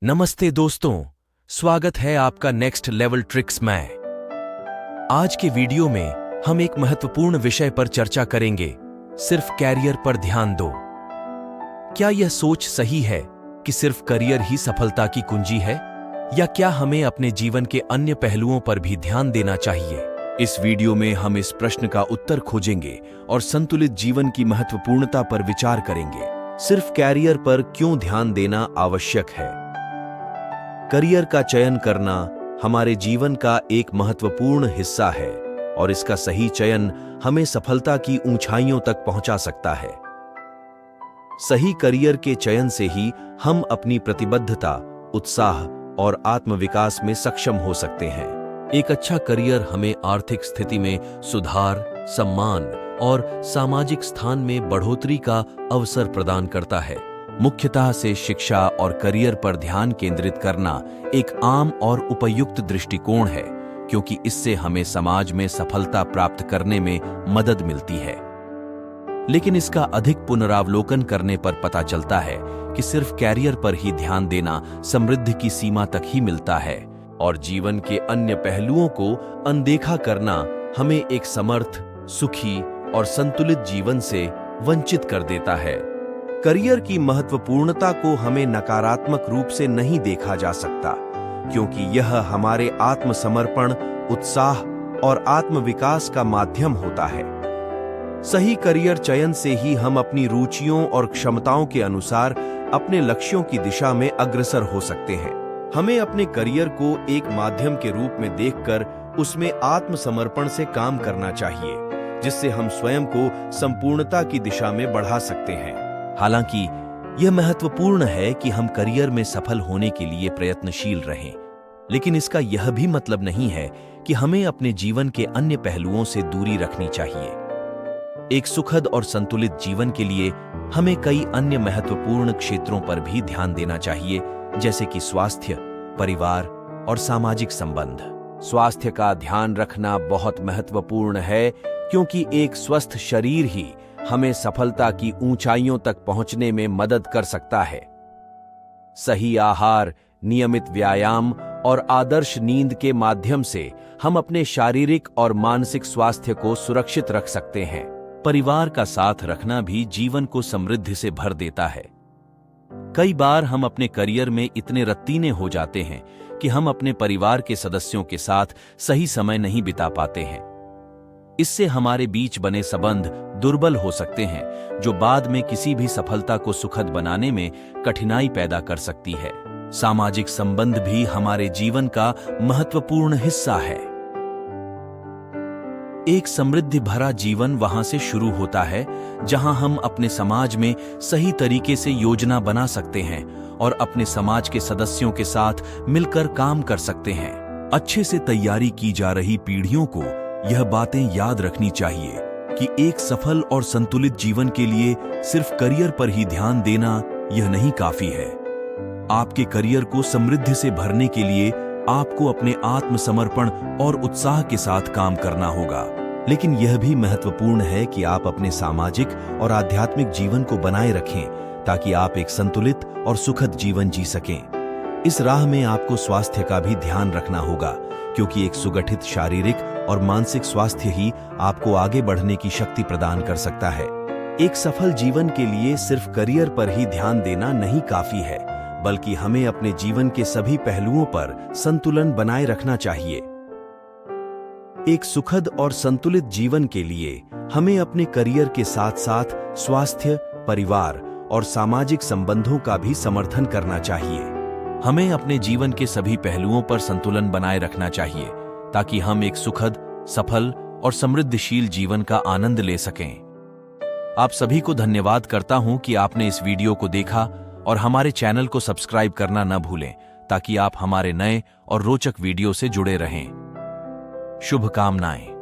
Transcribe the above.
नमस्ते दोस्तों, स्वागत है आपका नेक्स्ट लेवल ट्रिक्स में। आज के वीडियो में हम एक महत्वपूर्ण विषय पर चर्चा करेंगे, सिर्फ कैरियर पर ध्यान दो। क्या यह सोच सही है कि सिर्फ करियर ही सफलता की कुंजी है, या क्या हमें अपने जीवन के अन्य पहलुओं पर भी ध्यान देना चाहिए? इस वीडियो में हम इस प्रश्न का उत्तर खोजेंगे और संतुलित जीवन की महत्वपूर्णता पर विचार करेंगे। सिर्फ कैरियर पर क्यों ध्यान देना आवश्यक है? करियर का चयन करना हमारे जीवन का एक महत्वपूर्ण हिस्सा है और इसका सही चयन हमें सफलता की ऊंचाइयों तक पहुंचा सकता है। सही करियर के चयन से ही हम अपनी प्रतिबद्धता, उत्साह और आत्मविकास में सक्षम हो सकते हैं। एक अच्छा करियर हमें आर्थिक स्थिति में सुधार, सम्मान और सामाजिक स्थान में बढ़ोतरी का अवसर प्रदान करता है। मुख्यतः से शिक्षा और करियर पर ध्यान केंद्रित करना एक आम और उपयुक्त दृष्टिकोण है, क्योंकि इससे हमें समाज में सफलता प्राप्त करने में मदद मिलती है। लेकिन इसका अधिक पुनरावलोकन करने पर पता चलता है कि सिर्फ कैरियर पर ही ध्यान देना समृद्धि की सीमा तक ही मिलता है और जीवन के अन्य पहलुओं को अनदेखा करना हमें एक समर्थ, सुखी और संतुलित जीवन से वंचित कर देता है। करियर की महत्वपूर्णता को हमें नकारात्मक रूप से नहीं देखा जा सकता, क्योंकि यह हमारे आत्मसमर्पण, उत्साह और आत्मविकास का माध्यम होता है। सही करियर चयन से ही हम अपनी रुचियों और क्षमताओं के अनुसार अपने लक्ष्यों की दिशा में अग्रसर हो सकते हैं। हमें अपने करियर को एक माध्यम के रूप में देखकर उसमें आत्मसमर्पण से काम करना चाहिए, जिससे हम स्वयं को संपूर्णता की दिशा में बढ़ा सकते हैं। हालांकि यह महत्वपूर्ण है कि हम करियर में सफल होने के लिए प्रयत्नशील रहें, लेकिन इसका यह भी मतलब नहीं है कि हमें अपने जीवन के अन्य पहलुओं से दूरी रखनी चाहिए। एक सुखद और संतुलित जीवन के लिए हमें कई अन्य महत्वपूर्ण क्षेत्रों पर भी ध्यान देना चाहिए, जैसे कि स्वास्थ्य, परिवार और सामाजिक संबंध। स्वास्थ्य का ध्यान रखना बहुत महत्वपूर्ण है, क्योंकि एक स्वस्थ शरीर ही हमें सफलता की ऊंचाइयों तक पहुंचने में मदद कर सकता है। सही आहार, नियमित व्यायाम और आदर्श नींद के माध्यम से हम अपने शारीरिक और मानसिक स्वास्थ्य को सुरक्षित रख सकते हैं। परिवार का साथ रखना भी जीवन को समृद्धि से भर देता है। कई बार हम अपने करियर में इतने रत्तीने हो जाते हैं कि हम अपने परिवार के सदस्यों के साथ सही समय नहीं बिता पाते हैं। इससे हमारे बीच बने संबंध दुर्बल हो सकते हैं, जो बाद में किसी भी सफलता को सुखद बनाने में कठिनाई पैदा कर सकती है। सामाजिक संबंध भी हमारे जीवन का महत्वपूर्ण हिस्सा है। एक समृद्धि भरा जीवन वहां से शुरू होता है जहां हम अपने समाज में सही तरीके से योजना बना सकते हैं और अपने समाज के सदस्यों के साथ मिलकर काम कर सकते हैं। अच्छे से तैयारी की जा रही पीढ़ियों को यह बातें याद रखनी चाहिए कि एक सफल और संतुलित जीवन के लिए सिर्फ करियर पर ही ध्यान देना यह नहीं काफी है। आपके करियर को समृद्धि से भरने के लिए आपको अपने आत्मसमर्पण और उत्साह के साथ काम करना होगा। लेकिन यह भी महत्वपूर्ण है कि आप अपने सामाजिक और आध्यात्मिक जीवन को बनाए रखें, ताकि आप एक संतुलित और सुखद जीवन जी सकें। इस राह में आपको स्वास्थ्य का भी ध्यान रखना होगा, क्योंकि एक सुगठित शारीरिक और मानसिक स्वास्थ्य ही आपको आगे बढ़ने की शक्ति प्रदान कर सकता है। एक सफल जीवन के लिए सिर्फ करियर पर ही ध्यान देना नहीं काफी है, बल्कि हमें अपने जीवन के सभी पहलुओं पर संतुलन बनाए रखना चाहिए। एक सुखद और संतुलित जीवन के लिए हमें अपने करियर के साथ साथ स्वास्थ्य, परिवार और सामाजिक संबंधों का भी समर्थन करना चाहिए। हमें अपने जीवन के सभी पहलुओं पर संतुलन बनाए रखना चाहिए, ताकि हम एक सुखद, सफल और समृद्धशील जीवन का आनंद ले सकें। आप सभी को धन्यवाद करता हूं कि आपने इस वीडियो को देखा और हमारे चैनल को सब्सक्राइब करना न भूलें, ताकि आप हमारे नए और रोचक वीडियो से जुड़े रहें। शुभकामनाएं।